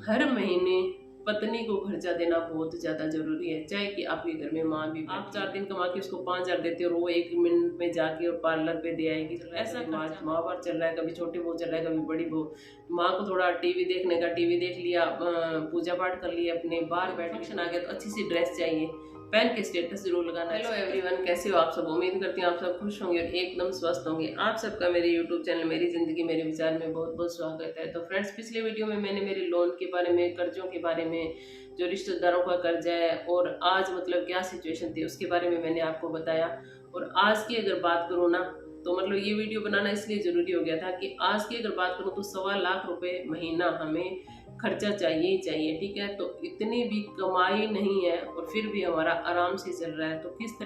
हर महीने पत्नी को खर्चा देना बहुत ज्यादा जरूरी है। चाहे कि आपके घर में माँ भी, आप 4 दिन कमा के उसको 5,000 देते हो और वो 1 मिनट में जाके और पार्लर पे दे आएगी। ऐसा माँ बाप चल रहा है, कभी छोटी बहू चल रहा है, कभी बड़ी बहू। माँ को थोड़ा टीवी देखने का, टीवी देख लिया, पूजा पाठ कर लिया, अपने बाहर बैठ फंक्शन आ गया तो अच्छी सी ड्रेस चाहिए, पहन के स्टेटस जरूर लगाना। हेलो एवरीवन, कैसे हो आप सब? उम्मीद करती हूँ आप सब खुश होंगे और एकदम स्वस्थ होंगे। आप सबका मेरे यूट्यूब चैनल मेरी जिंदगी मेरे विचार में बहुत बहुत स्वागत है। तो फ्रेंड्स, पिछले वीडियो में मैंने मेरे लोन के बारे में, कर्जों के बारे में, जो रिश्तेदारों का कर्जा है और आज मतलब क्या सिचुएशन थी उसके बारे में मैंने आपको बताया। और आज की अगर बात करूँ ना, तो मतलब ये वीडियो बनाना इसलिए जरूरी हो गया था कि आज की अगर बात करूँ तो 1.25 लाख रुपए महीना हमें खर्चा चाहिए ही चाहिए। ठीक है, तो इतनी भी कमाई नहीं है और फिर भी हमारा आराम से चल रहा है। तो किस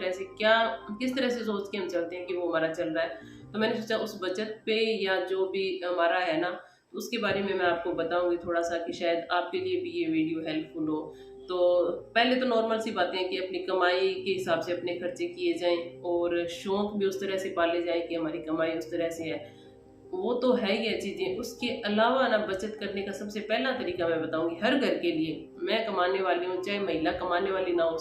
तरह से सोच के हम चलते हैं कि वो हमारा चल रहा है। तो मैंने सोचा उस बचत पे या जो भी हमारा है ना, उसके बारे में मैं आपको बताऊंगी थोड़ा सा कि शायद आपके लिए भी ये वीडियो हेल्पफुल हो। तो पहले तो नॉर्मल सी बातें हैं कि अपनी कमाई के हिसाब से अपने खर्चे किए जाएं और शौक भी उस तरह से पाले जाएं कि हमारी कमाई उस तरह से है, वो तो है ही है चीजें। उसके अलावा ना, बचत करने का सबसे पहला तरीका मैं बताऊंगी हर घर के लिए। मैं कमाने वाली हूँ, चाहे महिला कमाने वाली ना हो,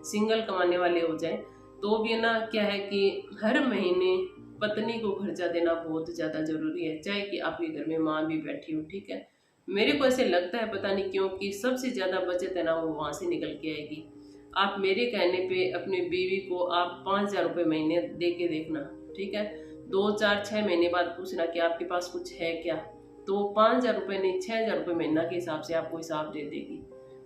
सिंगल कमाने वाले हो जाए तो भी ना, क्या है कि हर महीने पत्नी को खर्चा देना बहुत ज्यादा जरूरी है। चाहे कि आपके घर में माँ भी बैठी हो, ठीक है। मेरे को ऐसे लगता है, पता नहीं क्यों, कि सबसे ज्यादा बचत है ना वो वहां से निकल के आएगी। आप मेरे कहने पे अपनी बीवी को आप 5,000 रुपये महीने दे के देखना, ठीक है। 2, 4, 6 महीने बाद पूछना कि आपके पास कुछ है क्या। तो 5,000 रुपये नहीं, 6,000 रुपये महीना के हिसाब से आपको हिसाब दे देगी।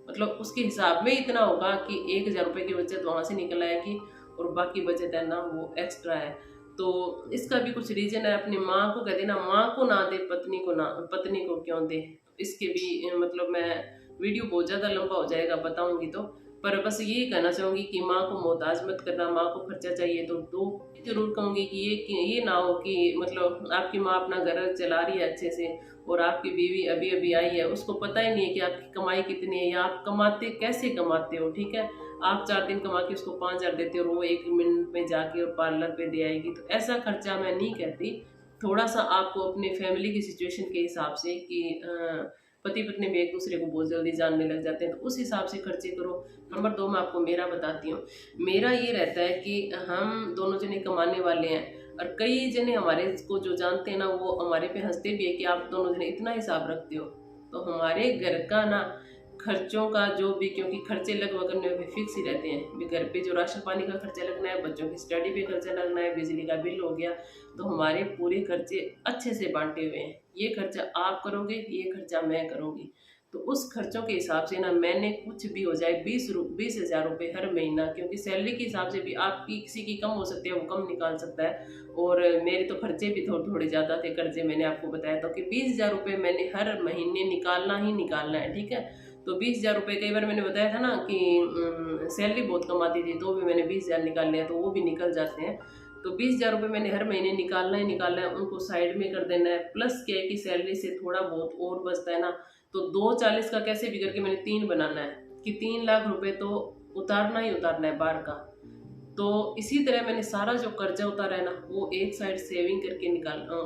मतलब उसके हिसाब में इतना होगा कि 1,000 रुपये की बचत वहां से निकल आएगी और बाकी बचत है ना वो एक्स्ट्रा है। तो इसका भी कुछ रीजन है। अपनी माँ को कह देना, माँ को ना दे, पत्नी को क्यों दे। इसके भी मतलब मैं, वीडियो बहुत ज्यादा लंबा हो जाएगा बताऊंगी तो, पर बस यही कहना चाहूंगी कि माँ को मोहताज मत करना। माँ को खर्चा चाहिए तो दो। जरूर कहूंगी कि ये ना हो कि मतलब आपकी माँ अपना घर चला रही है अच्छे से और आपकी बीवी अभी अभी आई है, उसको पता ही नहीं है कि आपकी कमाई कितनी है या आप कमाते कैसे कमाते हो। ठीक है, आप 4 दिन कमा के उसको 5,000 देते हो और वो 1 मिनट में जाके और पार्लर पे दे आएगी। तो ऐसा खर्चा मैं नहीं कहती। थोड़ा सा आपको अपने फैमिली की सिचुएशन के हिसाब से कि पति पत्नी में एक दूसरे को बहुत जल्दी जानने लग जाते हैं, तो उस हिसाब से खर्चे करो। नंबर 2 मैं आपको मेरा बताती हूँ। मेरा ये रहता है कि हम दोनों जने कमाने वाले हैं और कई जने हमारे को जो जानते हैं ना, वो हमारे पे हंसते भी है कि आप दोनों जने इतना हिसाब रखते हो। तो हमारे घर का ना खर्चों का जो भी, क्योंकि खर्चे लगभग करने में फिक्स ही रहते हैं। भी घर पे जो राशन पानी का खर्चा लगना है, बच्चों की स्टडी पे खर्चा लगना है, बिजली का बिल हो गया, तो हमारे पूरे खर्चे अच्छे से बांटे हुए हैं। ये खर्चा आप करोगे, ये खर्चा मैं करूँगी। तो उस खर्चों के हिसाब से ना, मैंने कुछ भी हो जाए 20,000 रुपये हर महीना, क्योंकि सैलरी के हिसाब से भी आपकी किसी की कम हो सकती है, वो कम निकाल सकता है। और मेरे तो खर्चे भी थोड़े ज़्यादा थे, कर्जे मैंने आपको बताया था कि 20,000 रुपये मैंने हर महीने निकालना ही निकालना है। ठीक है, तो 20,000 रुपये, कई बार मैंने बताया था ना कि सैलरी बहुत कम आती थी तो भी मैंने 20,000 निकाल लिया, तो वो भी निकल जाते हैं। तो 20,000 रुपये मैंने हर महीने निकालना ही निकालना है, उनको साइड में कर देना है। प्लस क्या है कि सैलरी से थोड़ा बहुत और बचता है ना, तो 2,40 का कैसे भी करके मैंने 3 बनाना है कि 3 लाख रुपए तो उतारना ही उतारना है बाहर का। तो इसी तरह मैंने सारा जो कर्जा उतारा है ना, वो एक साइड सेविंग करके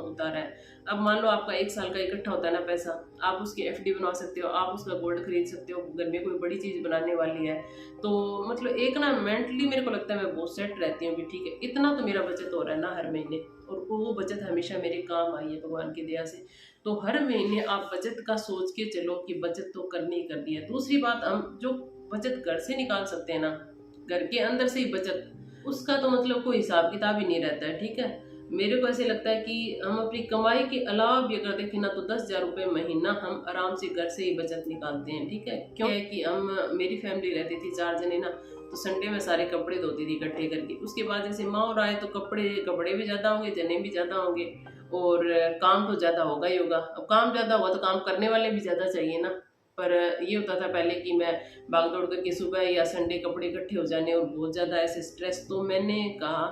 उतारा है। अब मान लो आपका 1 साल का इकट्ठा होता है ना पैसा, आप उसकी एफडी बनवा सकते हो, आप उसका गोल्ड खरीद सकते हो, घर में कोई बड़ी चीज बनाने वाली है तो मतलब एक ना मेंटली मेरे को लगता है मैं बहुत सेट रहती हूँ भी। ठीक है, इतना तो मेरा बचत हो रहा है ना हर महीने, और वो बचत हमेशा मेरे काम आई है भगवान की दया से। तो हर महीने आप बचत का सोच के चलो कि बचत तो करनी ही करनी है। दूसरी बात, हम जो बचत घर से निकाल सकते हैं ना, घर के अंदर से ही बचत, उसका तो मतलब कोई हिसाब किताब ही नहीं रहता है। ठीक है, मेरे को ऐसे लगता है कि हम अपनी कमाई के अलावा भी अगर देखें ना, तो 10,000 रुपये महीना हम आराम से घर से ही बचत निकालते हैं। ठीक है, क्यों है कि हम, मेरी फैमिली रहती थी 4 जने ना, तो संडे में सारे कपड़े धोती थी इकट्ठे करके। उसके बाद जैसे माँ और आए तो कपड़े भी ज्यादा होंगे, जने भी ज्यादा होंगे और काम तो ज्यादा होगा ही होगा। अब काम ज्यादा होगा तो काम करने वाले भी ज्यादा चाहिए ना। पर ये होता था पहले कि मैं भाग दौड़ करके सुबह या संडे कपड़े इकट्ठे हो जाने और बहुत ज़्यादा ऐसे स्ट्रेस। तो मैंने कहा,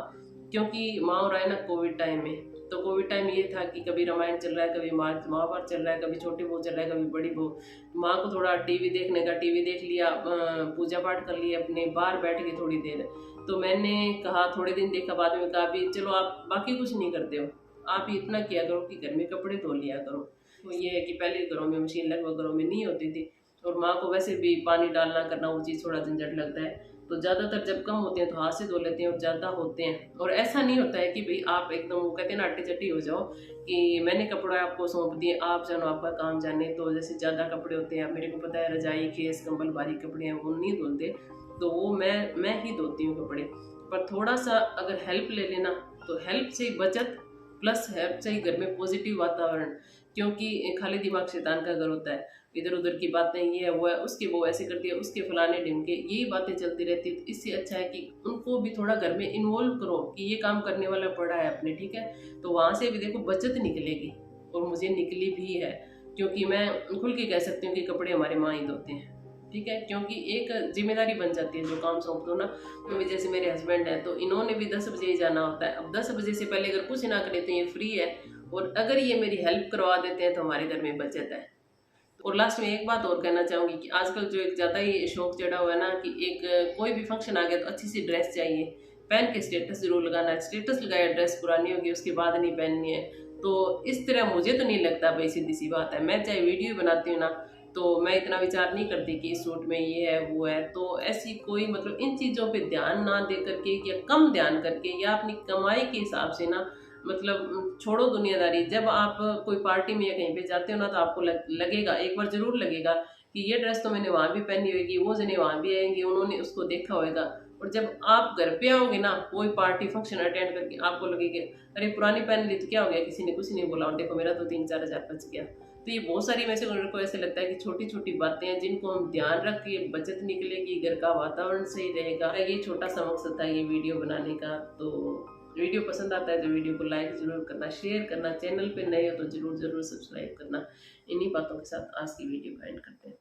क्योंकि माँ और आए ना कोविड टाइम में, तो कोविड टाइम ये था कि कभी रामायण चल रहा है, कभी महाभारत चल रहा है, कभी छोटी बहू चल रहा है, कभी बड़ी बहू। माँ को थोड़ा टीवी देखने का, टीवी देख लिया, पूजा पाठ कर लिया, अपने बाहर बैठ के थोड़ी देर। तो मैंने कहा, थोड़े दिन देखा, बाद में कहा भी चलो आप बाकी कुछ नहीं करते हो, आप इतना किया करो कि घर में कपड़े धो लिया करो। तो ये है कि पहले घरों में मशीन लगभग घरों में नहीं होती थी, और माँ को वैसे भी पानी डालना करना वो चीज़ थोड़ा झंझट लगता है, तो ज़्यादातर जब कम होते हैं तो हाथ से धो लेते हैं, और ज़्यादा होते हैं और ऐसा नहीं होता है कि भाई आप एकदम वो कहते हैं ना अट्टी चट्टी हो जाओ कि मैंने कपड़ा आपको सौंप दिए आप जानो आपका काम जाने। तो जैसे ज़्यादा कपड़े होते हैं, मेरे को पता है रजाई खेस कंबल भारी कपड़े हैं वो नहीं धुलते, तो वो मैं ही धोती हूँ कपड़े। पर थोड़ा सा अगर हेल्प ले लेना, तो हेल्प से ही बचत प्लस हेल्प से ही घर में पॉजिटिव वातावरण, क्योंकि खाली दिमाग शैतान का घर होता है, इधर उधर की बातें ये है वो है, उसकी वो ऐसे करती है, उसके फलाने ढिमके, यही बातें चलती रहती है। तो इससे अच्छा है कि उनको भी थोड़ा घर में इन्वॉल्व करो कि ये काम करने वाला पड़ा है अपने, ठीक है, तो वहाँ से भी देखो बचत निकलेगी, और मुझे निकली भी है, क्योंकि मैं खुल के कह सकती हूँ कि कपड़े हमारे माँ ही धोते हैं, ठीक है, क्योंकि एक जिम्मेदारी बन जाती है जो काम सौंप दो ना। तो जैसे मेरे हस्बैंड है तो इन्होंने भी 10 बजे ही जाना होता है, अब 10 बजे से पहले अगर कुछ ना करे तो ये फ्री है, और अगर ये मेरी हेल्प करवा देते हैं तो हमारे घर में बचत है। और लास्ट में एक बात और कहना चाहूँगी कि आजकल जो एक ज़्यादा ही शौक चढ़ा हुआ है ना कि एक कोई भी फंक्शन आ गया तो अच्छी सी ड्रेस चाहिए, पहन के स्टेटस जरूर लगाना है, स्टेटस लगाया ड्रेस पुरानी होगी उसके बाद नहीं पहननी है। तो इस तरह मुझे तो नहीं लगता भाई, सीधी सी बात है, मैं चाहे वीडियो बनाती हूँ ना तो मैं इतना विचार नहीं करती कि इस सूट में ये है वो है, तो ऐसी कोई मतलब इन चीज़ों पे ध्यान ना दे करके या कम ध्यान करके या अपनी कमाई के हिसाब से ना, मतलब छोड़ो दुनियादारी। जब आप कोई पार्टी में या कहीं पे जाते हो ना तो आपको लगेगा, एक बार जरूर लगेगा कि ये ड्रेस तो मैंने वहाँ भी पहनी होगी, वो जने वहाँ भी आएंगे उन्होंने उसको देखा होगा, और जब आप घर पे आओगे ना कोई पार्टी फंक्शन अटेंड करके आपको लगेगा अरे पुरानी पहन ली तो क्या हो गया, किसी ने कुछ नहीं बोला और देखो मेरा तो 3-4 हज़ार बच गया। तो ये बहुत सारी वैसे मेरे को ऐसे लगता है कि छोटी छोटी बातें हैं जिनको हम ध्यान रख के बचत निकलेगी, घर का वातावरण सही रहेगा। ये छोटा सा मकसद था ये वीडियो बनाने का। तो वीडियो पसंद आता है तो वीडियो को लाइक जरूर करना, शेयर करना, चैनल पे नए हो तो जरूर जरूर सब्सक्राइब करना। इन्हीं बातों के साथ आज की वीडियो का एंड करते हैं।